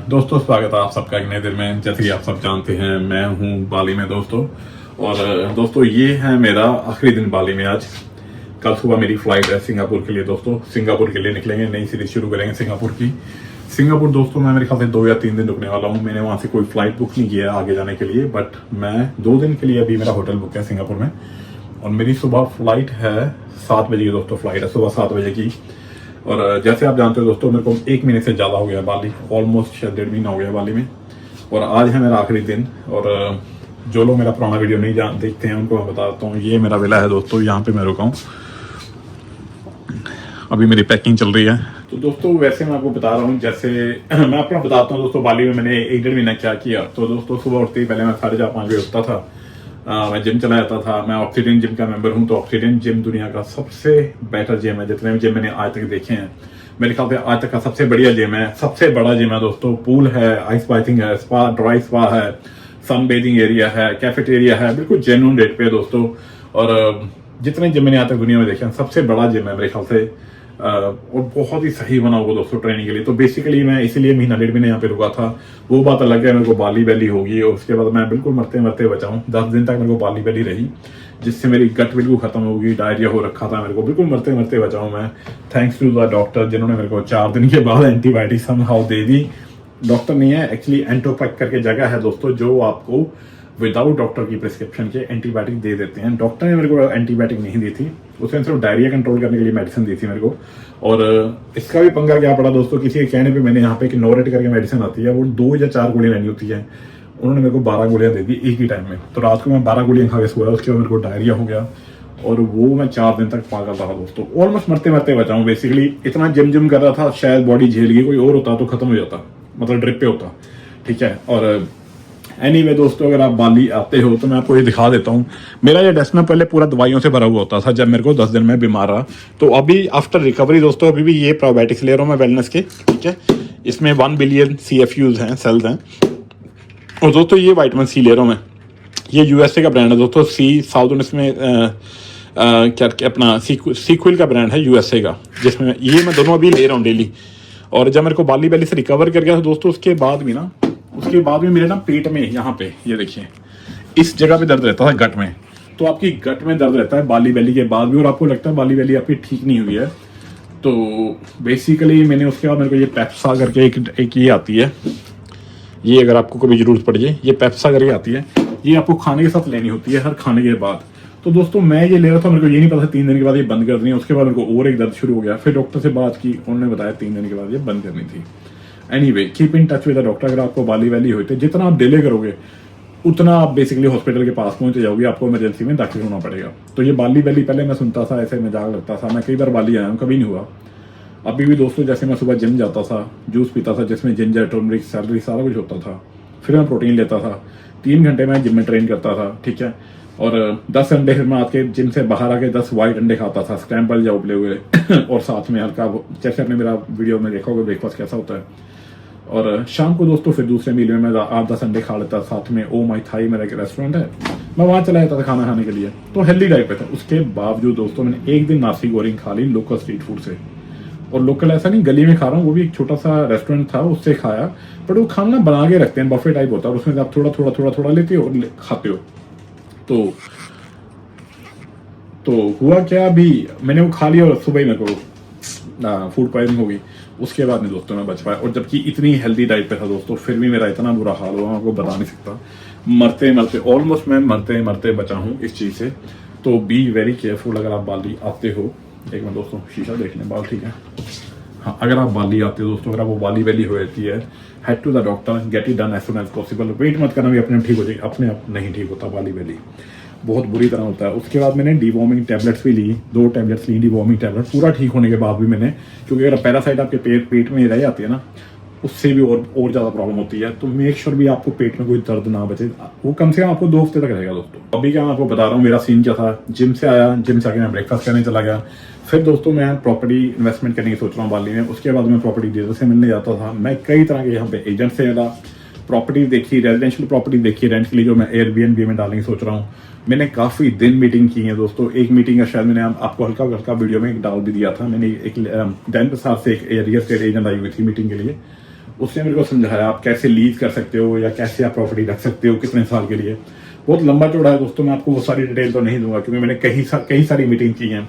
दोस्तों स्वागत है आप सबका एक नए दिन में। जैसे कि आप सब जानते हैं मैं हूं बाली में दोस्तों। और दोस्तों ये है मेरा आखिरी दिन बाली में। आज कल सुबह मेरी फ्लाइट है सिंगापुर के लिए दोस्तों। सिंगापुर के लिए निकलेंगे, नई सीरीज शुरू करेंगे सिंगापुर की। सिंगापुर दोस्तों मैं मेरे ख्याल से 2 या 3 दिन रुकने वाला हूँ। मैंने वहां से कोई फ्लाइट बुक नहीं किया आगे जाने के लिए, बट मैं 2 दिन के लिए अभी मेरा होटल बुक है सिंगापुर में। और मेरी सुबह फ्लाइट है 7 बजे की दोस्तों। फ्लाइट है सुबह 7 बजे की। और जैसे आप जानते हो दोस्तों मेरे को 1 महीने से ज़्यादा हो गया बाली, ऑलमोस्ट शायद 1.5 महीना हो गया बाली में। और आज है मेरा आखिरी दिन। और जो लोग मेरा पुराना वीडियो नहीं देखते हैं उनको मैं बताता हूँ, ये मेरा विला है दोस्तों, यहाँ पे मैं रुका हूँ। अभी मेरी पैकिंग चल रही है। तो दोस्तों वैसे मैं आपको बता रहा हूँ, जैसे मैं अपना बताता हूँ दोस्तों बाली में मैंने 1-1.5 महीना क्या किया। तो दोस्तों सुबह उठते ही पहले मैं 4:30-5 बजे उठता था। मैं जिम चला जाता था। मैं ऑक्सीडेंट जिम का मेंबर हूं। तो ऑक्सीडेंट जिम दुनिया का सबसे बेटर जिम है। जितने भी जिम मैंने आज तक देखे हैं मेरे ख्याल से आज तक का सबसे बढ़िया जिम है, सबसे बड़ा जिम है दोस्तों। पूल है, आइस बाइथिंग है, स्पा, ड्राई स्पा है, सन बेदिंग एरिया है, कैफेटेरिया है, बिल्कुल जेन्युइन रेट पे है दोस्तों। और जितने जिम मैंने आज तक दुनिया में देखे हैं सबसे बड़ा जिम है मेरे ख्याल से। और बहुत ही सही बना होगा दोस्तों ट्रेनिंग के लिए। तो बेसिकली मैं इसीलिए 1-1.5 महीने यहाँ पे रुका था। वो बात अलग है, मेरे को बाली वैली होगी और उसके बाद मैं बिल्कुल मरते मरते बचा हूँ। 10 दिन तक मेरे को बाली वैली रही, जिससे मेरी गट बिल्कुल खत्म होगी, डायरिया हो रखा था मेरे को, बिल्कुल मरते मरते बचा हूँ मैं। थैंक्स टू द डॉक्टर जिन्होंने मेरे को 4 दिन के बाद antibiotic somehow they the. Doctor नहीं है एक्चुअली, एंटोपैक करके जगह है दोस्तों जो आपको विदाउट डॉक्टर की प्रिस्क्रिप्शन के एंटीबायोटिक दे देते हैं। डॉक्टर ने मेरे को एंटीबायोटिक नहीं दी थी, उसने सिर्फ डायरिया कंट्रोल करने के लिए मेडिसिन दी थी मेरे को। और इसका भी पंगा क्या पड़ा दोस्तों, किसी के कहने पे मैंने यहाँ पे एक नोरेट करके मेडिसिन आती है, वो 2 या 4 गोलियां लेनी होती है। उन्होंने मेरे को 12 गोलियां दे दी एक ही टाइम में। तो रात को मैं 12 गोलियां खा के सोया, उसके बाद मेरे को डायरिया हो गया और वो मैं 4 दिन तक पागल रहा दोस्तों। ऑलमोस्ट मरते मरते बचा हूँ। बेसिकली इतना जिम कर रहा था, शायद बॉडी झेल गई। कोई और होता तो खत्म हो जाता, मतलब ड्रिप पे होता, ठीक है। और एनीवे दोस्तों अगर आप बाली आते हो तो मैं आपको ये दिखा देता हूँ। मेरा ये डेस्क में पहले पूरा दवाइयों से भरा हुआ होता था जब मेरे को 10 दिन में बीमार रहा। तो अभी आफ्टर रिकवरी दोस्तों अभी भी ये प्रोबायोटिक्स ले रहा हूँ मैं वेलनेस के, ठीक है। इसमें 1 बिलियन CFUs हैं, सेल्स हैं। और दोस्तों ये विटामिन C ले रहा हूँ मैं। ये USA का ब्रांड है दोस्तों। साउथ इसमें क्या अपना सीक्विल का ब्रांड है USA का, जिसमें ये मैं दोनों अभी ले रहा हूँ डेली। और जब मेरे को बाली वैली से रिकवर कर गया था दोस्तों, उसके बाद भी मेरे ना पेट में यहाँ पे ये देखिए इस जगह पे दर्द रहता था, गट में। तो आपकी गट में दर्द रहता है बाली वैली के बाद भी, और आपको लगता है बाली वैली आपकी ठीक नहीं हुई है। तो बेसिकली मैंने उसके बाद मेरे को ये पेप्सा करके एक ये आती है, ये अगर आपको कभी जरूरत पड़ जाए, ये पेप्सा करके आती है। ये आपको खाने के साथ लेनी होती है, हर खाने के बाद। तो दोस्तों मैं ये ले रहा था, मेरे को ये नहीं पता 3 दिन के बाद ये बंद करनी है। उसके बाद मेरे को और एक दर्द शुरू हो गया। फिर डॉक्टर से बात की, उन्होंने बताया 3 दिन के बाद ये बंद करनी थी। Anyway keep in touch with the doctor. अगर आपको बाली वैली होते जितना आप डिले करोगे उतना आप बेसिकली हॉस्पिटल के पास पहुंच जाओगे, आपको इमरजेंसी में दाखिल होना पड़ेगा। तो ये बाली वैली पहले मैं सुनता था, ऐसे मजाक लगता था। मैं कई बार बाली आया हूँ, कभी नहीं हुआ। अभी भी दोस्तों जैसे मैं सुबह जिम जाता था, जूस पीता था जिसमें जिंजर, टर्मरिक, सैलरी सारा कुछ होता था। फिर मैं प्रोटीन लेता था, 3 घंटे मैं जिम में ट्रेन करता था, ठीक है। और 10 अंडे फिर मैं आके जिम से बाहर आके 10 वाइट अंडे खाता था, स्क्रैम्बल या उबले हुए। और साथ में हल्का, जैसे आपने मेरा वीडियो में देखा होगा ब्रेकफास्ट कैसा होता है। और शाम को दोस्तों फिर दूसरे मील में मैं 8-10 अंडे खा लेता साथ में। ओ माई थाई मेरा एक रेस्टोरेंट है, मैं वहाँ चला जाता था खाना खाने के लिए। तो हेल्दी डाइट पे था। उसके बावजूद दोस्तों मैंने एक दिन नासी गोरिंग खा ली लोकल स्ट्रीट फूड से। और लोकल ऐसा नहीं गली में खा रहा हूँ, वो भी एक छोटा सा रेस्टोरेंट था, उससे खाया। बट वो खाना बना के रखते हैं, बफे टाइप होता है, और उसमें आप थोड़ा लेते हो और खाते हो। तो हुआ क्या, अभी मैंने वो खा लिया और सुबह ही मेरे को फूड पॉइजनिंग हो गई। उसके बाद नहीं दोस्तों मैं बच पाया। और जबकि इतनी हेल्दी डाइट पे था दोस्तों, फिर भी मेरा इतना बुरा हाल हुआ, आपको बता नहीं सकता। मरते मरते ऑलमोस्ट मैं मरते मरते बचा हूँ इस चीज़ से। तो बी वेरी केयरफुल अगर आप बाली आते हो। एक मिनट दोस्तों, शीशा देख लें, बाल ठीक है। हाँ, अगर आप बाली आते हो दोस्तों, अगर वो बाली वैली हो जाती है, head to the doctor, get it done as soon as possible. Wait मत करना भी अपने ठीक हो जाएगी, अपने आप नहीं ठीक होता बाली वैली, बहुत बुरी तरह होता है। उसके बाद मैंने डिवॉर्मिंग टैबलेट्स भी ली, 2 टैबलेट्स ली डिवॉर्मिंग टैबलेट। पूरा ठीक होने के बाद भी मैंने, क्योंकि अगर पैरासाइट आपके पेट में रह जाती है ना, उससे भी और ज़्यादा प्रॉब्लम होती है। तो मेक श्योर भी आपको पेट में कोई दर्द ना बचे। वो कम से कम आपको 2 हफ्ते तक रहेगा दोस्तों। अभी क्या मैं आपको बता रहा हूँ मेरा सीन क्या था। जिम से आया, जिम से आके मैं ब्रेकफास्ट करने चला गया। फिर दोस्तों मैं प्रॉपर्टी इन्वेस्टमेंट करने की सोच रहा हूँ बाली में। उसके बाद मैं प्रॉपर्टी डीलर से मिलने जाता था। मैं कई तरह के यहाँ पे एजेंट से मिला, प्रॉपर्टी देखी, रेजिडेंशियल प्रॉपर्टी देखी रेंट के लिए, जो मैं एयरबीएनबी में डालने की सोच रहा हूँ। मैंने काफ़ी दिन मीटिंग की है दोस्तों। एक मीटिंग का शायद मैंने आपको हल्का वीडियो में एक डाल भी दिया था। मैंने एक डैन प्रसाद से एक रियल एस्टेट एजेंट आई हुई थी मीटिंग के लिए। उसने मेरे को समझाया आप कैसे लीज कर सकते हो या कैसे आप प्रॉपर्टी रख सकते हो कितने साल के लिए। बहुत लंबा चौड़ा है दोस्तों, मैं आपको वो सारी डिटेल तो नहीं दूंगा क्योंकि मैंने कई सारी मीटिंग की हैं।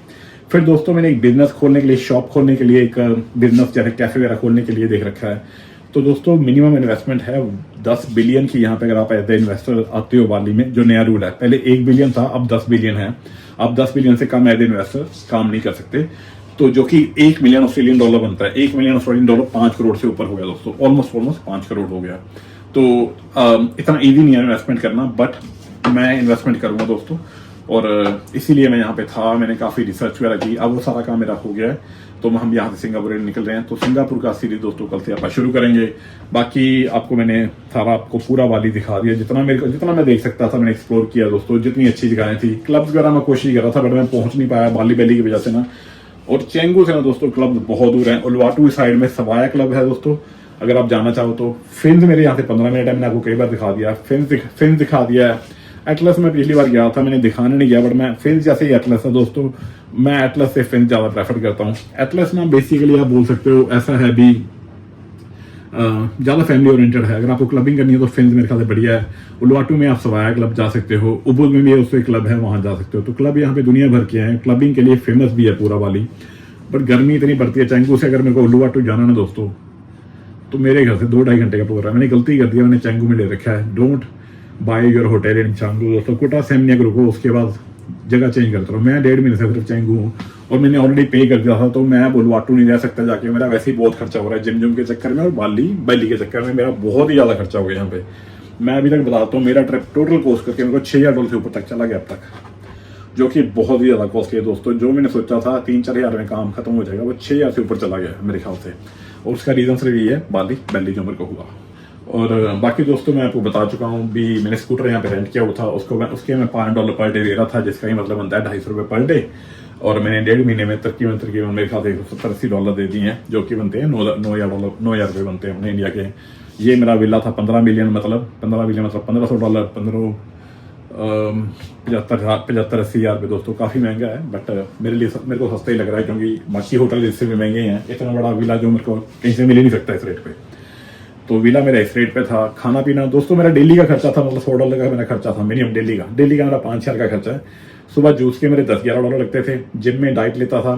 फिर दोस्तों मैंने एक बिजनेस खोलने के लिए, शॉप खोलने के लिए, एक बिजनेस जैसे कैफे वगैरह खोलने के लिए देख रखा है। तो दोस्तों मिनिमम इन्वेस्टमेंट है 10 बिलियन की यहाँ पे। अगर आप एज ए इन्वेस्टर आते हो बाली में, जो नया रूल है, पहले 1 बिलियन था, अब 10 बिलियन है। आप 10 बिलियन से कम एज ए इन्वेस्टर काम नहीं कर सकते। तो जो कि 1 मिलियन ऑस्ट्रेलियन डॉलर बनता है, 1 मिलियन ऑस्ट्रेलियन डॉलर 5 करोड़ से ऊपर हो गया दोस्तों, ऑलमोस्ट 5 करोड़ हो गया। तो इतना ईजी नहीं है इन्वेस्टमेंट करना, बट मैं इन्वेस्टमेंट करूंगा दोस्तों, और इसीलिए मैं यहाँ पे था। मैंने काफ़ी रिसर्च वगैरह की, अब वो सारा काम मेरा हो गया है। तो हम यहाँ से सिंगापुर निकल रहे हैं। तो सिंगापुर का सीरीज दोस्तों कल से आप शुरू करेंगे। बाकी आपको मैंने सारा आपको पूरा बाली दिखा दिया, जितना मैं देख सकता था मैंने एक्सप्लोर किया दोस्तों। जितनी अच्छी जगहें थी, क्लब्स वगैरह मैं कोशिश कर रहा था, बट मैं पहुंच नहीं पाया बाली वैली की वजह से ना। और चेंगू से ना दोस्तों क्लब बहुत दूर है। उलवाटू साइड में सवाया क्लब है दोस्तों, अगर आप जाना चाहो तो। फिन्स मेरे यहाँ से 15 मिनट है, मैंने आपको कई बार दिखा दिया। फिन्स दिखा दिया है। एटलस में पिछली बार गया था, मैंने दिखाने नहीं गया, बट मैं फिन्स जैसे ही एटलस है दोस्तों, मैं एटलस से फिन्स ज़्यादा प्रेफर करता हूँ। एटलस ना बेसिकली आप बोल सकते हो ऐसा है भी ज़्यादा फैमिली ओरिएंटेड है। अगर आपको क्लबिंग करनी है तो फिन्स मेरे ख्याल से बढ़िया है। उलवाटू में आप सवाया क्लब जा सकते हो, उबुल में भी उससे क्लब है, वहाँ जा सकते हो। तो क्लब यहाँ पे दुनिया भर के हैं, क्लबिंग के लिए फेमस भी है पूरा बाली। बट गर्मी इतनी पड़ती है चेंगू से, अगर मेरे को उलवाटू जाना ना दोस्तों, तो मेरे घर से 2-2.5 घंटे का प्रोग्राम। मैंने गलती कर दिया, मैंने चेंगू में ले रखा है। Don't by your hotel in Chengu दोस्तों, कोटा सेमनिया को रुको, उसके बाद जगह चेंज करता रहो। मैं 1.5 महीने से सिर्फ चेंगू हूँ और मैंने ऑलरेडी पे कर दिया था, तो मैं उलवाटू नहीं रह सकता जाके। मेरा वैसे ही बहुत खर्चा हो रहा है जिम के चक्कर में और बाली के चक्कर में, मेरा बहुत ही ज़्यादा खर्चा हो गया यहाँ पे। मैं अभी तक बताता हूँ, मेरा ट्रिप टोटल कॉस्ट करके मेरे को $6,000 से ऊपर तक चला गया अब तक, जो कि बहुत ही ज़्यादा कॉस्टली है दोस्तों। जो मैंने सोचा था 3-4 हज़ार में काम खत्म हो जाएगा, वो 6,000 से ऊपर चला गया मेरे ख्याल से। और उसका रीज़न सिर्फ ये है बाली वैली जो मेरे को हुआ। और बाकी दोस्तों मैं आपको बता चुका हूँ भी, मैंने स्कूटर यहाँ पे रेंट किया हुआ था, उसके मैं $5 पर डे दे रहा था, जिसका ही मतलब बनता है $250 पर डे। और मैंने 1.5 महीने में तकरीबन मेरे ख्याल से $170-80 दे दिए हैं, जो कि बनते हैं $9,000 रुपये बनते हैं अपने इंडिया के। ये मेरा विला था 15 मिलियन मतलब $1,500, 75-80 हज़ार रुपये दोस्तों। काफ़ी महंगा है, बट मेरे को सस्ता ही लग रहा है, क्योंकि बाकी होटल इससे भी महंगे हैं। इतना बड़ा विला जो मेरे को कहीं से मिल ही नहीं सकता इस रेट पे। तो विला मेरा इस रेट पे था। खाना पीना दोस्तों मेरा डेली का खर्चा था, मतलब $100 का मेरा खर्चा था मिनिमम डेली का मेरा 5,000 का खर्चा है। सुबह जूस के मेरे $10-11 लगते थे। जिम में डाइट लेता था,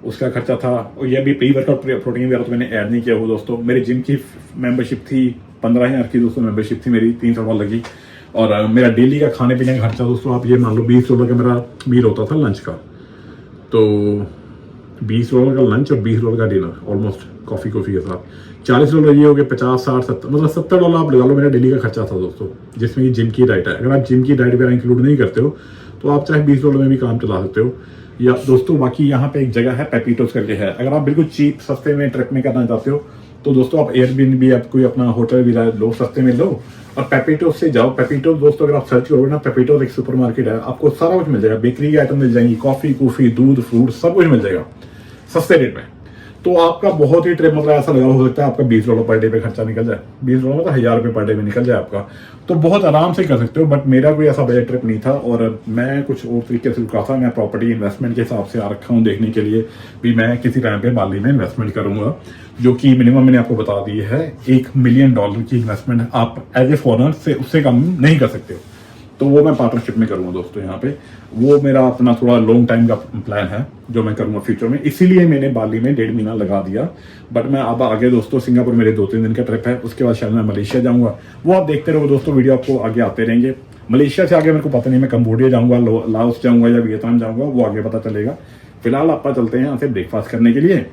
उसका खर्चा था। और यह भी प्री वर्कआउट प्रोटीन वगैरह तो मैंने ऐड नहीं किया वो दोस्तों। मेरी जिम की मेंबरशिप थी 15,000 की दोस्तों, मेंबरशिप थी मेरी, $300 लगी। और मेरा डेली का खाने पीने का खर्चा दोस्तों आप ये मान लो $20 का मेरा मील होता था लंच का। तो $20 का लंच और $20 का डिनर, ऑलमोस्ट कॉफ़ी के साथ $40 ये हो गए। 50, 60, 70 मतलब $70 आप लगा लो मेरा डेली का खर्चा था दोस्तों, जिसमें कि जिम की डाइट है। अगर आप जिम की डाइट वगैरह इंक्लूड नहीं करते हो तो आप चाहे $20 में भी काम चला सकते हो। या दोस्तों बाकी यहाँ पे एक जगह है पेपीटोस करके है, अगर आप बिल्कुल चीप सस्ते में ट्रिप में करना चाहते हो तो दोस्तों आप एयरबीएनबी आप कोई अपना होटल भी लो, सस्ते में लो और पेपीटोस से जाओ। पेपीटोस दोस्तों अगर आप सर्च करोगे ना, पेपीटोस एक सुपरमार्केट है, आपको सारा कुछ मिल जाएगा। बेकरी की आइटम मिल जाएंगी, कॉफी, दूध, फ्रूट सब कुछ मिल जाएगा सस्ते रेट में। तो आपका बहुत ही ट्रिप मतलब ऐसा लगा हो सकता है आपका $20 पर डे पे खर्चा निकल जाए। $20 में तो $1,000 पर डे में निकल जाए आपका, तो बहुत आराम से कर सकते हो। बट मेरा कोई ऐसा बजट ट्रिप नहीं था और मैं कुछ और तरीके से रुका था। मैं प्रॉपर्टी इन्वेस्टमेंट के हिसाब से आ रखा हूँ देखने के लिए भी मैं किसी टाइम पे बाली में इन्वेस्टमेंट करूंगा, जो कि मिनिमम मैंने आपको बता दी है $1 मिलियन की इन्वेस्टमेंट आप एज ए फॉरेनर से उससे कम नहीं कर सकते हो। तो वो मैं पार्टनरशिप में करूंगा दोस्तों यहाँ पे। वो मेरा अपना थोड़ा लॉन्ग टाइम का प्लान है जो मैं करूंगा फ्यूचर में, इसीलिए मैंने बाली में 1.5 महीना लगा दिया। बट मैं अब आगे दोस्तों सिंगापुर मेरे 2-3 दिन का ट्रिप है, उसके बाद शायद मैं मलेशिया जाऊंगा। वो आप देखते रहो दोस्तों, वीडियो आपको आगे आते रहेंगे। मलेशिया से आगे मेरे को पता नहीं, मैं कंबोडिया जाऊंगा, लाओस जाऊंगा या वियतनाम जाऊंगा, वो आगे पता चलेगा। फिलहाल आप चलते हैं यहाँ से ब्रेकफास्ट करने के लिए।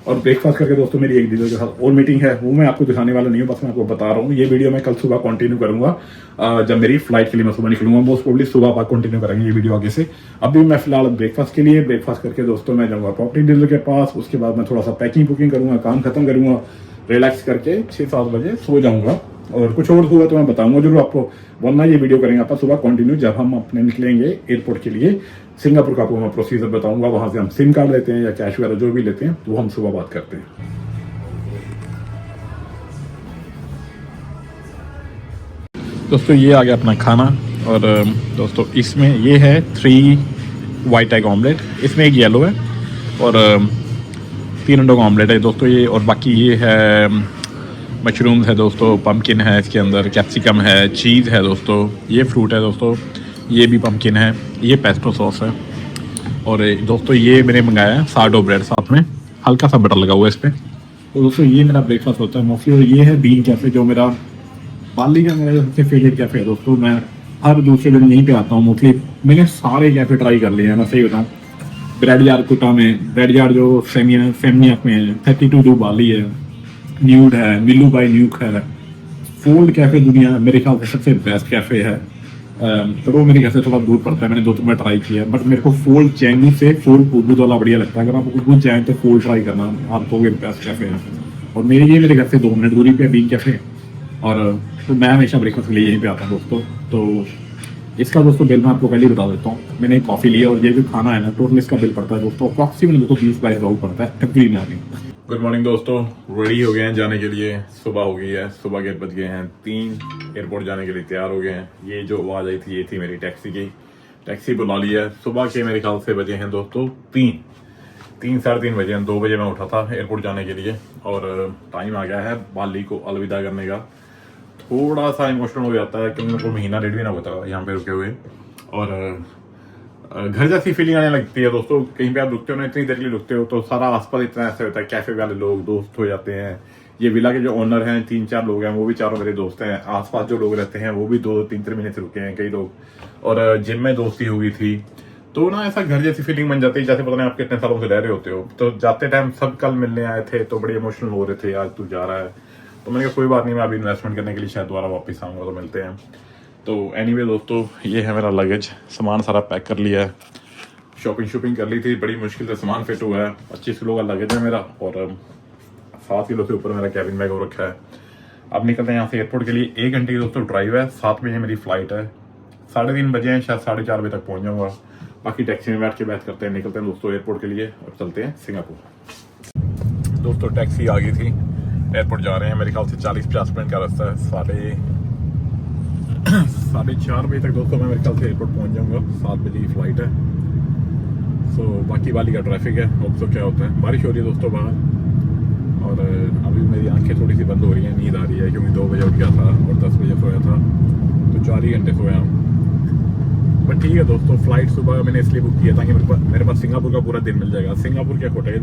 और ब्रेकफास्ट करके दोस्तों मेरी एक डीलर के साथ और मीटिंग है, वो मैं आपको दिखाने वाला नहीं हूँ, बस मैं आपको बता रहा हूँ। ये वीडियो मैं कल सुबह कंटिन्यू करूंगा जब मेरी फ्लाइट के लिए मैं सुबह निकलूंगा। मोस्ट प्रोबेबली सुबह आप कंटिन्यू करेंगे ये वीडियो आगे से। अभी मैं फिलहाल ब्रेकफास्ट करके दोस्तों मैं जाऊँगा प्रॉपर्टी डीलर के पास। उसके बाद मैं थोड़ा सा पैकिंग करूँगा, काम खत्म करूँगा, रिलैक्स करके 6-7 बजे सो जाऊँगा। और कुछ और हुआ तो मैं बताऊंगा जरूर आपको, वरना ये वीडियो करेंगे आप सुबह कंटिन्यू जब हम अपने निकलेंगे एयरपोर्ट के लिए सिंगापुर का। आपको मैं प्रोसीजर बताऊंगा, वहां से हम सिम कार्ड लेते हैं या कैश वगैरह जो भी लेते हैं, तो वो हम सुबह बात करते हैं। दोस्तों ये आ गया अपना खाना और दोस्तों इसमें ये है 3 वाइट एग ऑमलेट, इसमें एक येलो है और 3 अंडों का ऑमलेट है दोस्तों ये। और बाकी ये है मशरूम्स है दोस्तों, पम्पकिन है इसके अंदर, कैप्सिकम है, चीज़ है दोस्तों, ये फ्रूट है दोस्तों, ये भी पम्पकिन है, ये पेस्टो सॉस है। और दोस्तों ये मैंने मंगाया है सार्डो ब्रेड, साथ में हल्का सा बटर लगा हुआ है इस पर। तो दोस्तों ये मेरा ब्रेकफास्ट होता है मोस्टली। और ये है बीन कैफ़े, जो मेरा बाली का मेरा सबसे फेवरेट कैफ़े है दोस्तों। मैं हर दूसरे दिन यहीं पे आता हूँ मोस्टली। मैंने सारे कैफ़े ट्राई कर लिए हैं, मैं सही बताऊँ। ब्रेड यार्ड कुटा में, ब्रेड यार्ड जो फेमियाक में है, 32 बाली है, न्यूड है, मिलू बाई न्यूक है, फोल्ड कैफ़े दुनिया मेरे ख्याल से सबसे बेस्ट कैफ़े है। तो वो मेरे घर से थोड़ा दूर पड़ता है, मैंने 2-3 बार ट्राई किया, बट मेरे को फोल्ड चैंगी से फोल्ड उर्दू वाला बढ़िया लगता है। अगर आप उर्दू जाएँ तो फोल्ड ट्राई करना, आप तो बेस्ट कैफ़े है। और मेरे घर से 2 मिनट दूरी पे बीन कैफ़े। और तो मैं हमेशा ब्रेकफास्ट के लिए यहीं पे आता हूँ दोस्तों। तो इसका दोस्तों बिल मैं आपको पहले ही बता देता हूँ। मैंने कॉफ़ी लिया और ये जो खाना है ना, टोटल इसका बिल पड़ता है दोस्तों अप्रॉक्सीमेटली दोस्तों 20-22 पड़ता है एवरी मॉर्निंग। गुड मॉर्निंग दोस्तों, रेडी हो गए हैं जाने के लिए। सुबह हो गई है, सुबह के बज गए हैं 3, एयरपोर्ट जाने के लिए तैयार हो गए हैं। ये जो आवाज़ आई थी ये थी मेरी टैक्सी की, टैक्सी बुला ली है। सुबह के मेरे ख्याल से बजे हैं दोस्तों 3 साढ़े 3 बजे हैं। 2 बजे मैं उठा था एयरपोर्ट जाने के लिए और टाइम आ गया है बाली को अलविदा करने का। थोड़ा सा इमोशनल हो जाता है क्योंकि मेरे को महीना डेढ़ भी ना होता यहाँ पे रुके हुए, और घर जैसी फीलिंग आने लगती है दोस्तों। कहीं पे आप रुकते हो ना, इतनी देर के लिए रुकते हो तो सारा आसपास इतना ऐसा होता है, कैफे वाले लोग दोस्त हो जाते हैं। ये विला के जो ओनर हैं 3-4 लोग हैं, वो भी चारों मेरे दोस्त हैं। आसपास जो लोग रहते हैं वो भी 2-3 महीने से रुके हैं कई लोग, और जिम में दोस्ती हो गई थी। तो ना ऐसा घर जैसी फीलिंग बन जाती है, जैसे पता नहीं आप कितने सालों से रह रहे होते हो। तो जाते टाइम सब कल मिलने आए थे तो बड़े इमोशनल हो रहे थे, आज तू जा रहा है। तो मैंने कहा कोई बात नहीं, मैं अभी इन्वेस्टमेंट करने के लिए शायद दोबारा वापस आऊँगा, तो मिलते हैं। तो एनीवे दोस्तों, ये है मेरा लगेज, सामान सारा पैक कर लिया है। शॉपिंग कर ली थी, बड़ी मुश्किल से सामान फिट हुआ है। 25 किलो का लगेज है मेरा और 7 किलो से ऊपर मेरा कैबिन बैग हो रखा है। अब निकलते हैं यहाँ से एयरपोर्ट के लिए। 1 घंटे की दोस्तों ड्राइव है, 7 बजे मेरी फ्लाइट है, 3:30 बजे हैं, शायद 4:30 बजे तक पहुँच जाऊँगा। बाकी टैक्सी में बैठ के बात करते हैं, निकलते हैं दोस्तों एयरपोर्ट के लिए और चलते हैं सिंगापुर। दोस्तों टैक्सी आ गई थी, एयरपोर्ट जा रहे हैं। मेरे ख्याल से 40-50 मिनट का रास्ता है। 4:30 बजे तक दोस्तों मैं मेरे ख्याल से एयरपोर्ट पहुंच जाऊंगा। 7 बजे की फ्लाइट है। सो बाकी वाली का ट्रैफिक है, होप तो क्या होता है। बारिश हो रही है दोस्तों बाहर, और अभी मेरी आंखें थोड़ी सी बंद हो रही हैं, नींद आ रही है क्योंकि 2 बजे उठ गया था और 10 बजे सोया था, तो 4 ही घंटे सोया हूँ। बट ठीक है दोस्तों, फ्लाइट सुबह मैंने इसलिए बुक किया ताकि मेरे पास सिंगापुर का पूरा दिन मिल जाएगा। सिंगापुर के होटल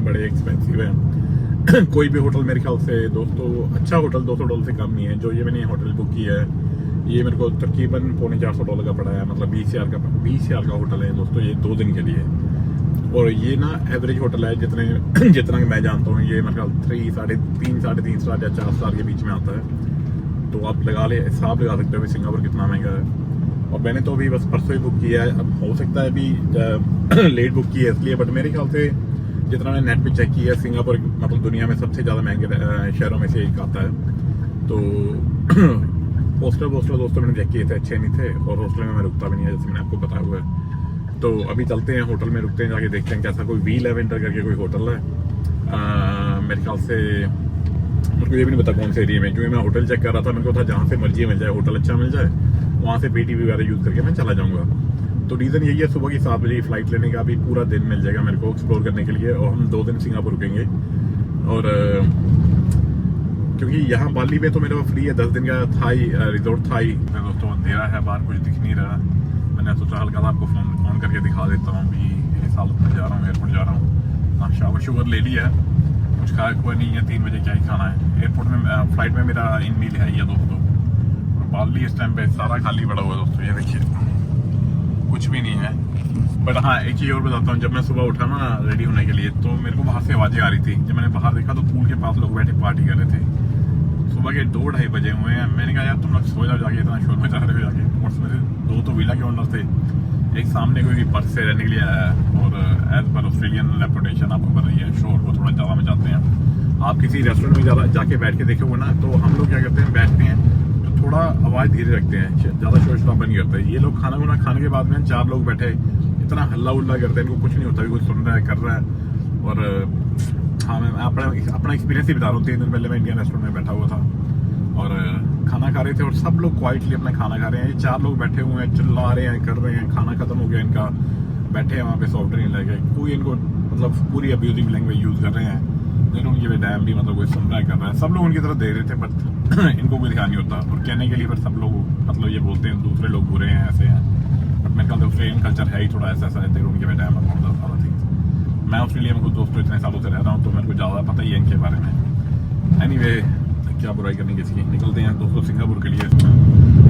बड़े एक्सपेंसिव हैं। कोई भी होटल मेरे ख्याल से दोस्तों अच्छा होटल $200 से कम नहीं है। जो ये मैंने होटल बुक किया है ये मेरे को तकरीबन $450 का पड़ा है, मतलब 20,000 का होटल है दोस्तों ये 2 दिन के लिए। और ये ना एवरेज होटल है जितना मैं जानता हूँ। ये मेरे ख्याल 3 साढ़े 3 स्टार या 4 स्टार के बीच में आता है। तो आप हिसाब लगा सकते हो सिंगापुर कितना महंगा है। और मैंने तो अभी बस परसों ही बुक किया है, अब हो सकता है अभी लेट बुक किया है इसलिए, बट मेरे ख्याल से जितना मैंने नेट पे चेक किया है सिंगापुर मतलब दुनिया में सबसे ज़्यादा महंगे शहरों में से एक आता है। तो हॉस्टल दोस्तों मैंने चेक किए थे, अच्छे नहीं थे, और हॉस्टल में मैं रुकता भी नहीं है जैसे मैंने आपको बताया हुआ है। तो अभी चलते हैं होटल में, रुकते हैं, जाके देखते हैं कैसा कोई वील एवेंटर करके कोई होटल है। मेरे ख्याल से मेरे को ये भी नहीं पता कौन से एरिया में, क्योंकि मैं होटल चेक कर रहा था, मेरे को था जहाँ से मर्जी मिल जाए, होटल अच्छा मिल जाए, वहाँ से PTV वगैरह यूज़ करके मैं चला जाऊँगा। तो रीज़न यही है, सुबह की 7 बजे की फ़्लाइट लेने का भी पूरा दिन मिल जाएगा मेरे को एक्सप्लोर करने के लिए। और हम 2 दिन सिंगापुर रुकेंगे, और क्योंकि यहाँ बाली में तो मेरे को फ्री है 10 दिन का थाई रिजोर्ट थाई। मैं दोस्तों अंधेरा है, बाहर कुछ दिख नहीं रहा। मैंने सोचा हल्का सा आपको फ़ोन करके दिखा देता हूँ भी इस हालत में जा रहा हूँ, एयरपोर्ट जा रहा हूँ। हाँ, शावर शुगर ले लिया है, कुछ खाया हुआ नहीं है, 3 बजे क्या ही खाना है। एयरपोर्ट में फ्लाइट में मेरा इन मील है ये दोस्तों। बाली इस टाइम पे सारा खाली पड़ा हुआ है दोस्तों, ये देखिए कुछ भी नहीं है। बट हाँ, एक चीज़ और बताता हूँ, जब मैं सुबह उठा ना रेडी होने के लिए, तो मेरे को बाहर से आवाज़ें आ रही थी। जब मैंने बाहर देखा तो पूल के पास लोग बैठे पार्टी कर रहे थे। सुबह के 2-2:30 बजे हुए हैं। मैंने कहा यार तुम लोग सो जाओ जाके, इतना शोर मचा रहे हो जाके। और उसमें से 2 तो विला के ओनर थे, एक सामने कोई पर्स से रहने के लिए आया है। और एज पर ऑस्ट्रेलियन रेपुटेशन आपको पता ही है, शोर को थोड़ा ज़्यादा मचाते हैं। आप किसी रेस्टोरेंट में जाके बैठ के देखोगे ना, तो हम लोग क्या करते हैं, बैठते हैं तो थोड़ा आवाज़ धीरे रखते हैं, ज़्यादा शोर शराबा नहीं करते। ये लोग खाना खाने के बाद में 4 लोग बैठे इतना हल्ला उल्ला करते हैं, इनको कुछ नहीं होता, कुछ सुन रहा है कर रहा है। और हाँ, मैं अपना एक्सपीरियंस ही बता रहा हूँ। 3 दिन पहले मैं इंडियन रेस्टोरेंट में बैठा हुआ था और खाना खा रहे थे, और सब लोग क्वाइटली अपना खाना खा रहे हैं। ये 4 लोग बैठे हुए हैं, चिल्ला रहे हैं, कर रहे हैं। खाना खत्म हो गया इनका, बैठे हैं वहाँ पे सॉफ्ट ड्रिंक लेके, कोई इनको मतलब पूरी अब्यूजिव लैंग्वेज यूज़ कर रहे हैं। तेरुंग ये डैम भी मतलब कोई सप्लाई कर रहा है, सब लोग उनकी तरफ दे रहे थे बट इनको कोई ध्यान नहीं होता और कहने के लिए फिर सब लोग मतलब ये बोलते हैं दूसरे लोग बुरे हैं ऐसे हैं, बट मेरे ख्याल से ऑस्ट्रेलियन कल्चर है ही थोड़ा ऐसा ऐसा है तेरुंग ये डैम और थिंग्स। मैं ऑस्ट्रेलिया में खुद दोस्तों इतने सालों से रह रहा हूँ तो मेरे को ज़्यादा पता ही है इनके बारे में। एनीवे क्या बुराई करनी किसी की, निकलते हैं दोस्तों सिंगापुर के लिए।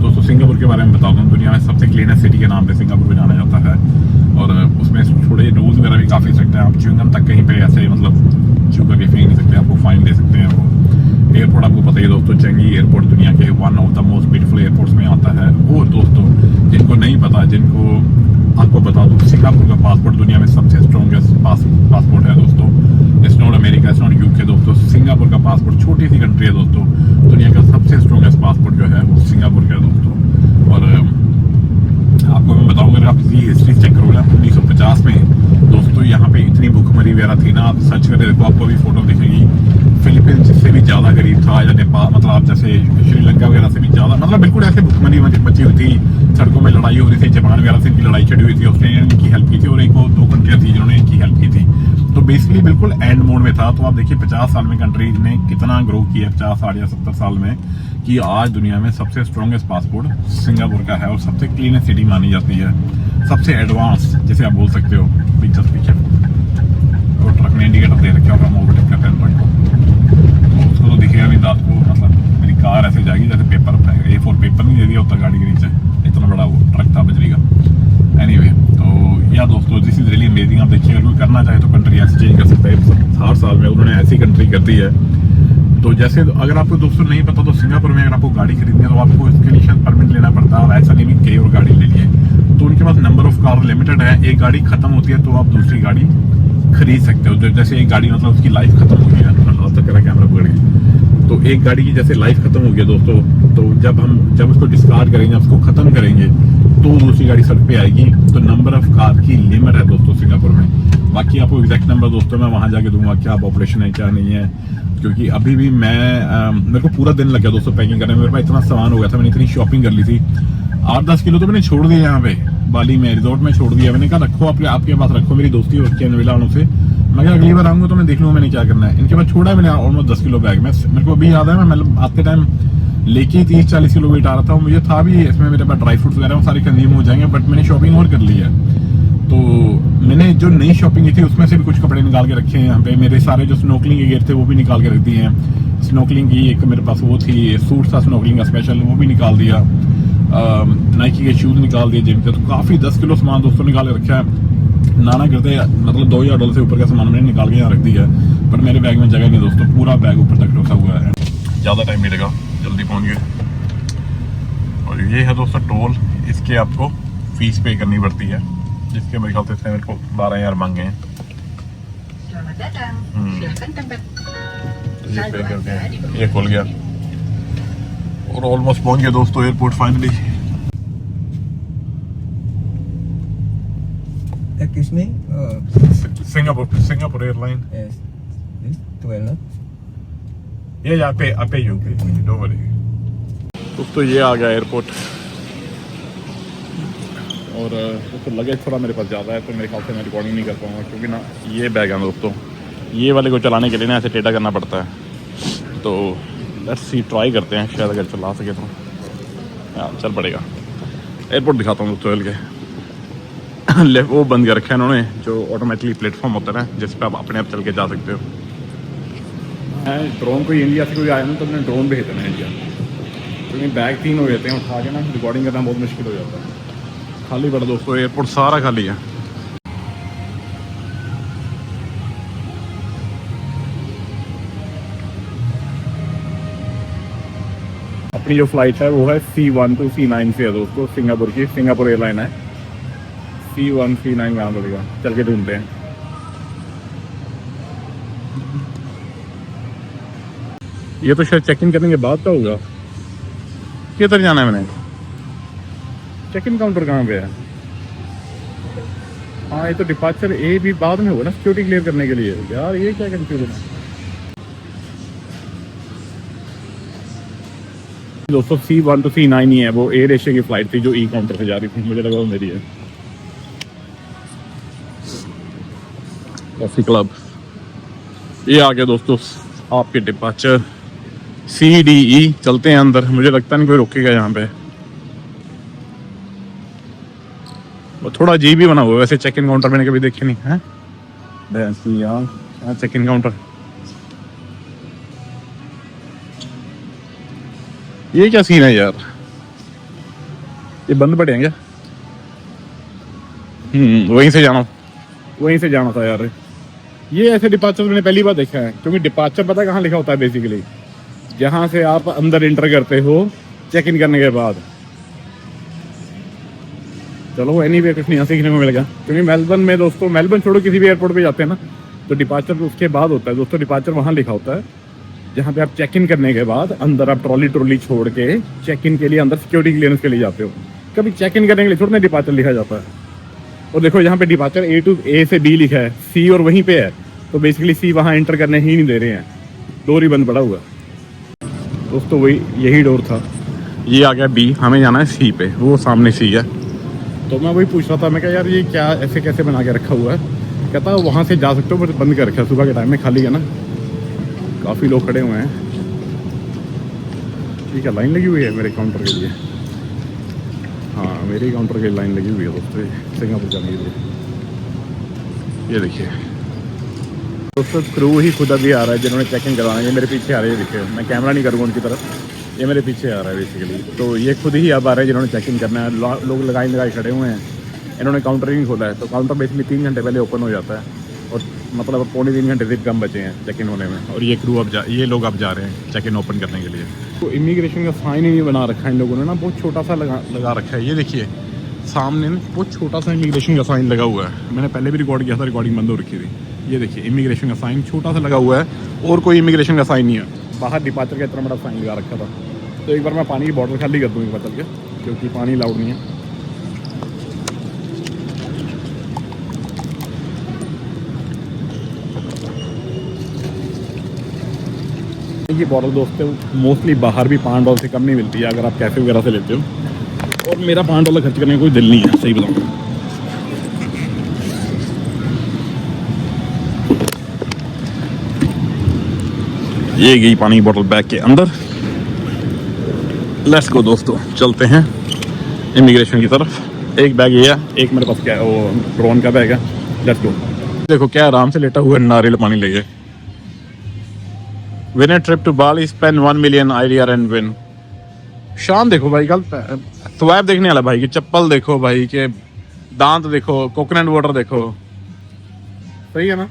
दोस्तों सिंगापुर के बारे में बताता हूँ, दुनिया में सबसे क्लीनेस्ट सिटी के नाम पे सिंगापुर को जाना जाता है और उसमें थोड़े रूल्स वगैरह भी काफ़ी स्ट्रिक्ट हैं। आप च्युइंगम तक कहीं पे ऐसे मतलब च्यू करके फेंक नहीं सकते, आपको फाइन दे सकते हैं वो। एयरपोर्ट आपको पता ही है दोस्तों, चेंगी एयरपोर्ट दुनिया के one of the most beautiful airports में आता है। और दोस्तों जिनको नहीं पता, जिनको आपको बता दूँ, सिंगापुर का पासपोर्ट दुनिया में सबसे स्ट्रॉन्गेस्ट पासपोर्ट है दोस्तों। It's not America, it's not UK दोस्तों, सिंगापुर का पासपोर्ट, छोटी सी कंट्री है दोस्तों, दुनिया का सबसे स्ट्रॉन्गेस्ट पासपोर्ट जो है वो सिंगापुर का है दोस्तों। और आपको मैं बताऊंगा, अगर आप इसकी हिस्ट्री चेक करोगे ना 1950 में दोस्तों यहाँ पे इतनी भूखमरी वगैरह थी ना, आप सर्च करके देखो आपको भी फोटो दिखेगी। फिलीपींस से भी ज़्यादा गरीब था, या नेपाल मतलब आप जैसे श्रीलंका वगैरह से भी ज़्यादा, मतलब बिल्कुल ऐसे भूखमरी मची हुई थी, सड़कों में लड़ाई हो रही थी, जापान वगैरह से इनकी लड़ाई छिड़ी हुई थी, ऑस्ट्रेलिया ने इनकी हेल्प की थी और एक और 2 कंट्रियाँ थी जिन्होंने इनकी हेल्प की थी। तो बेसिकली बिल्कुल एंड मोड में था। तो आप देखिए 50 साल में कंट्री ने कितना ग्रो किया, 50 साल या 70 साल में, कि आज दुनिया में सबसे स्ट्रॉन्गेस्ट पासपोर्ट सिंगापुर का है और सबसे क्लीनेस्ट सिटी मानी जाती है, सबसे एडवांस जैसे आप बोल सकते हो। पिक्चर और ट्रक ने इंडिकेटर दे रखा होगा, हम ओवरटेक करते हैं ट्रक को, उसको तो दिखेगा नहीं रात को, मतलब मेरी कार ऐसे जाएगी जैसे पेपर A4 पेपर नहीं दे दिया होता गाड़ी के नीचे, इतना बड़ा वो ट्रक था बजरी का। एनीवे तो या दोस्तों दिस इज रियली अमेजिंग। आप देखिए अगर कोई करना चाहे तो कंट्री ऐसे चेंज कर सकता है, हर साल में उन्होंने ऐसी कंट्री कर दी है। तो जैसे अगर आपको दोस्तों नहीं पता तो सिंगापुर में अगर आपको गाड़ी खरीदनी है तो आपको इसके लिए शायद परमिट लेना पड़ता है, और ऐसा नहीं भी कई और गाड़ी ले लिए, तो उनके पास नंबर ऑफ कार लिमिटेड है। एक गाड़ी खत्म होती है तो आप दूसरी गाड़ी खरीद सकते हो। जैसे एक गाड़ी मतलब उसकी लाइफ खत्म हो गई है, हाथ तक करा कैमरा पकड़ गया, तो एक गाड़ी की जैसे लाइफ खत्म हो गई दोस्तों, तो जब उसको डिस्कार्ड करेंगे, उसको खत्म करेंगे, तो दूसरी गाड़ी सड़क पे आएगी। तो नंबर ऑफ कार की लिमिट है दोस्तों सिंगापुर में। बाकी आपको एग्जैक्ट नंबर दोस्तों मैं वहां जाके दूंगा, क्या पॉपुलेशन है क्या नहीं है, क्योंकि अभी भी मेरे को पूरा दिन लग गया दोस्तों पैकिंग करने में। मेरे पास इतना सामान हो गया था, मैंने इतनी शॉपिंग कर ली थी, 8-10 किलो तो मैंने छोड़ दिया यहाँ पे बाली में, रिजॉर्ट में छोड़ दिया। मैंने कहा रखो आपके पास रखो, मेरी दोस्ती हो रखी है नवीला वालों से, मैं कहा अगली बार आऊंगा तो मैं देख लूंगा मैंने क्या करना है। इनके पास छोड़ा है मैंने ऑलमोस्ट 10 किलो बैग में। मेरे को अभी याद है मैं मतलब आते टाइम लेके 30-40 किलो वेट आ रहा था, मुझे था भी इसमें मेरे पास ड्राई फ्रूट्स वगैरह वो सारे कंज्यूम हो जाएंगे, बट मैंने शॉपिंग और कर ली है। तो मैंने जो नई शॉपिंग की थी उसमें से भी कुछ कपड़े निकाल के रखे हैं यहाँ पे। मेरे सारे जो स्नोकलिंग के गियर थे वो भी निकाल के रख दिए हैं। स्नोकलिंग की एक मेरे पास वो थी, सूट था स्नोकलिंग का स्पेशल, वो भी निकाल दिया। नाइकी के शूज निकाल दिए जिम के। तो काफ़ी 10 किलो सामान दोस्तों निकाल के रखा है। नाना करते मतलब $2000 से ऊपर का सामान मैंने निकाल के यहाँ रख दिया है, पर मेरे बैग में जगह नहीं दोस्तों, पूरा बैग ऊपर तक रखा हुआ है। ज़्यादा टाइम नहीं लगा, जल्दी पहुँच गए। और ये है दोस्तों टोल, इसके आपको फीस पे करनी पड़ती है, जिसके मेरे ख्याल से इसने मेरे को 12000 मांगे हैं। ये पे करते हैं, ये खुल गया और ऑलमोस्ट पहुंच गया दोस्तों एयरपोर्ट फाइनली। किसमें? Singapore airline. ये यहाँ पे डोंट वरी दोस्तों, ये आ गया एयरपोर्ट। और दोस्तों लगेज थोड़ा मेरे पास ज़्यादा है तो मेरे ख्याल से मैं रिकॉर्डिंग नहीं कर पाऊँगा, क्योंकि ना ये बैग है दोस्तों, ये वाले को चलाने के लिए ना ऐसे टेढ़ा करना पड़ता है। तो लेट्स सी, ट्राई करते हैं, शायद अगर चला सके तो हाँ चल पड़ेगा। एयरपोर्ट दिखाता हूँ दोस्तों के वो बंद कर रखा है इन्होंने, जो ऑटोमेटिकली प्लेटफॉर्म होता है ना जिस पर आप अपने आप चल के जा सकते हो। ड्रोन कोई इंडिया से कोई आया ना तो मैंने ड्रोन भेजना है इंडिया, क्योंकि बैग 3 हो जाते हैं उठा के ना, रिकॉर्डिंग करना बहुत मुश्किल हो जाता है। खाली पड़ा दोस्तों, एयरपोर्ट सारा खाली है। अपनी जो फ्लाइट है वो है C1 to C9 से है दोस्तों, सिंगापुर की, सिंगापुर एयरलाइन है। C1 C9 कहाँ पड़ेगा, चल के ढूंढते हैं। ये तो शायद चेक इन करने के बाद का होगा। किधर जाना है मैंने, चेक इन काउंटर कहाँ पे है? हाँ ये तो डिपार्चर ए भी बाद में होगा ना, सिक्योरिटी क्लियर करने के लिए। यार ये क्या कंफ्यूजन है दोस्तों। C1 to C9 ही है, वो एयर एशिया की फ्लाइट थी जो ई काउंटर से जा रही थी, मुझे लगा वो मेरी है। कॉफी क्लब, ये आ गया दोस्तों आपके डिपार्चर CDE। चलते हैं अंदर, मुझे लगता नहीं कोई रोकेगा यहाँ पे। वो थोड़ा अजीब भी बना हुआ है वैसे, चेक इन काउंटर मैंने कभी देखे नहीं है। यार चेक इन काउंटर, ये क्या सीन है यार, ये बंद पड़े हैं क्या? वहीं से जाना था यार। ये ऐसे डिपार्चर मैंने पहली बार देखा है, क्योंकि डिपार्चर पता है कहाँ लिखा होता है बेसिकली, जहाँ से आप अंदर एंटर करते हो चेक इन करने के बाद। चलो एनीवे कुछ नया सीखने को मिलेगा, क्योंकि मेलबर्न में दोस्तों, मेलबर्न छोड़ो किसी भी एयरपोर्ट पे जाते हैं ना तो डिपार्चर उसके बाद होता है दोस्तों। डिपार्चर वहाँ लिखा होता है जहाँ पे आप चेक इन करने के बाद अंदर आप ट्रॉली छोड़ के चेक इन के लिए अंदर सिक्योरिटी क्लियरेंस के लिए जाते हो। कभी चेक इन करने के लिए थोड़ा ना डिपार्चर लिखा जाता है। और देखो यहाँ पे डिपार्चर A से B लिखा है, C और वहीं पे है, तो बेसिकली C वहाँ एंटर करने ही नहीं दे रहे हैं, डोर ही बंद पड़ा हुआ दोस्तों। वही यही डोर था। ये आ गया B, हमें जाना है C पे, वो सामने C है। तो मैं वही पूछ रहा था, मैं क्या यार ये क्या ऐसे कैसे बना के रखा हुआ है? कहता वहाँ से जा सकते हो पर बंद कर रखा है, सुबह के टाइम में खाली है ना, काफ़ी लोग खड़े हुए हैं। ठीक है, लाइन लगी हुई है मेरे काउंटर के लिए। हाँ मेरे काउंटर की लाइन लगी हुई है दोस्तों सिंगापुर जाने के लिए। ये देखिए दोस्तों क्रू ही खुद अभी आ रहा है जिन्होंने चेक इन करवाना है। मेरे पीछे आ रहे हैं, देखिए मैं कैमरा नहीं करूँगा उनकी तरफ, ये मेरे पीछे आ रहा है बेसिकली। तो ये खुद ही अब आ रहे हैं जिन्होंने चेक इन करना है। लोग लगाए खड़े हुए हैं, इन्होंने काउंटर ही नहीं खोला है। तो काउंटर बेसिकली 3 घंटे पहले ओपन हो जाता है और मतलब पौने 3 घंटे से कम बचे हैं चेक इन होने में। और ये क्रू ये लोग अब जा रहे हैं चेक इन ओपन करने के लिए। तो इमिग्रेशन का साइन ही नहीं बना रखा है इन लोगों ने ना, बहुत छोटा सा लगा रखा है। ये देखिए सामने ना बहुत छोटा सा इमिग्रेशन का साइन लगा हुआ है। मैंने पहले भी रिकॉर्ड किया था, रिकॉर्डिंग बंद हो रखी थी। ये देखिए इमिग्रेशन का साइन छोटा सा लगा हुआ है, और कोई इमिग्रेशन का साइन नहीं है। बाहर डिपार्चर का इतना बड़ा साइन लगा रखा था। तो एक बार मैं पानी की बॉटल खाली कर दूँ एक बार चल के, क्योंकि पानी लाउड नहीं है। ये बॉटल दोस्तों मोस्टली बाहर भी $5 से कम नहीं मिलती है अगर आप कैफे वगैरह से लेते हो, और मेरा $5 खर्च करने का कोई दिल नहीं है, सही बताऊँ। ये गई पानी की बोतल बैग के अंदर। लेट्स गो दोस्तों, चलते हैं इमिग्रेशन की तरफ। एक बैग ये है, एक मेरे पास क्या है वो ड्रोन का बैग है। Let's go. देखो क्या आराम से लेटा हुआ है, नारियल पानी लेके। Win a trip to Bali, spend 1 million IDR and win। शान देखो भाई, कल स्वैप देखने वाला भाई की चप्पल देखो भाई के, दांत देखो, कोकोनट वाटर देखो, सही है ना।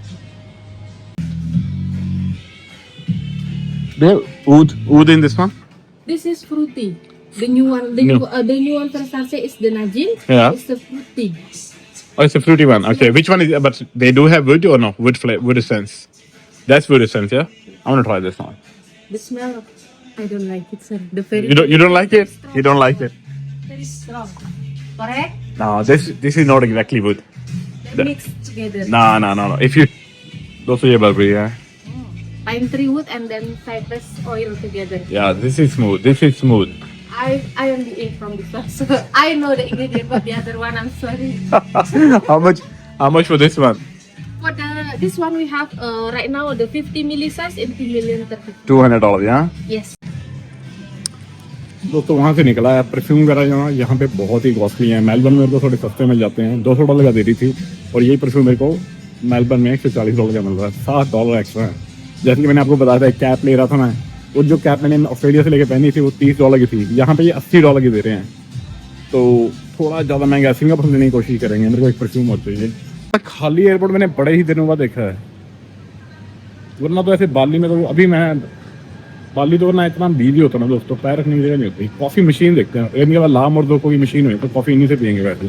Oud in this one? This is fruity. The new one, the new one Versace is the Najin. Yeah. It's the fruity. Oh, it's a fruity one. Okay, which one is? But they do have wood or no? Wood essence. That's wood essence, yeah. I want to try this one. The smell, I don't like it, sir. The very You don't like it? You don't like it? very strong. Correct? No, this is not exactly wood. They mix together. No. If you, दोस्तों ये बर्बरी है। Pine tree wood and then cypress oil together. Yeah, this is smooth. This is smooth. I only ate from this one, so I know the ingredient, but the other one, I'm sorry. How much for this one? For this one we have right now the 50 milli size and 2 million 30. $200, yeah? Yes. दोस्तों वहाँ से निकला है। Perfume वगैरह यहाँ पे बहुत ही costly है। मेलबर्न में तो थोड़े सस्ते मिल जाते हैं, $200 का दे रही थी, और यही परफ्यूम मेरे को मेलबर्न में $140 का मिल रहा है, $7 एक्स्ट्रा है। जैसे कि मैंने आपको बताया था, कैप ले रहा था मैं, वो जो कैप मैंने ऑस्ट्रेलिया से लेके पहनी थी वो $30 की थी, यहाँ पे ये $80 की दे रहे हैं। तो थोड़ा ज़्यादा महंगा। सिंगापुर लेने की कोशिश करेंगे। मेरे को एक परफ्यूम और चाहिए। खाली एयरपोर्ट मैंने बड़े ही दिनों बाद देखा है, वरना तो ऐसे बाली में तो अभी मैं बाली तो वरना इतना बिजी होता ना दोस्तों, पैर रखने की जगह नहीं होती। कॉफ़ी मशीन देखते हैं, इनके बाद लाम और दो कोई मशीन हुई तो कॉफ़ी इन्हीं से पियेंगे वैसे।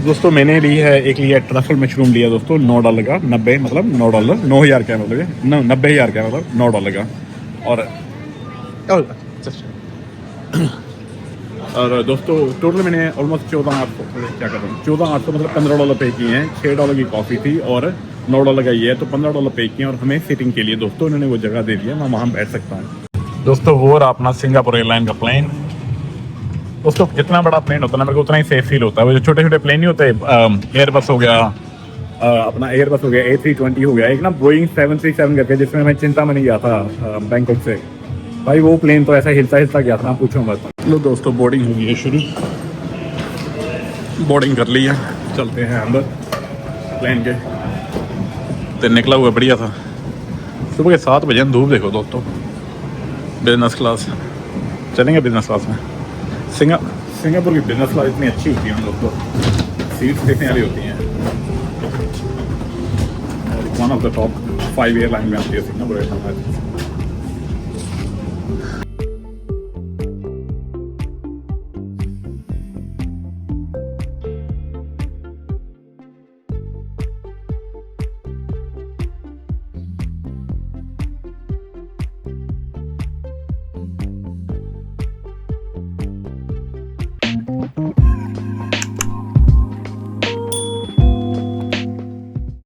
दोस्तों मैंने ली है, एक लिया ट्रफल मशरूम लिया दोस्तों, $9 का, 90 मतलब $9, 9,000 का मतलब 90,000 का मतलब $9 का। और दोस्तों टोटल मैंने ऑलमोस्ट 14,800 क्या कर रहा हूँ, 14,800 मतलब $15 पे किए हैं। $6 की कॉफ़ी थी और $9 का ये है, तो $15 पे किए। और हमें सिटिंग के लिए दोस्तों उन्होंने वो जगह दे दिया, मैं वहाँ बैठ सकता हूँ। दोस्तों वो रहा अपना सिंगापुर एयरलाइन का प्लेन। दोस्तों जितना बड़ा प्लेन होता है ना, मेरे को उतना ही सेफ फील होता है। वो जो छोटे छोटे प्लेन नहीं होते, एयरबस हो गया अपना एयरबस हो गया, A320 हो गया, एक ना बोइंग 737 करके जिसमें मैं चिंतामणि गया था बैंकॉक से। भाई वो प्लेन तो ऐसा हिलता हिलता गया था, पूछो मत। लो दोस्तों, बोर्डिंग हो गई है शुरू। बोर्डिंग कर ली है, चलते हैं अंदर प्लेन के। तो निकला हुआ बढ़िया था, सुबह के 7 बजे। धूप देखो दोस्तों, बिजनेस क्लास चलेंगे। बिजनेस क्लास में सिंगापुर की बिजनेस क्लास इतनी अच्छी होती है हम लोग, तो सीट्स देखने वाली होती हैं। One of the top 5 airline में आती है सिंगापुर एयरलाइन।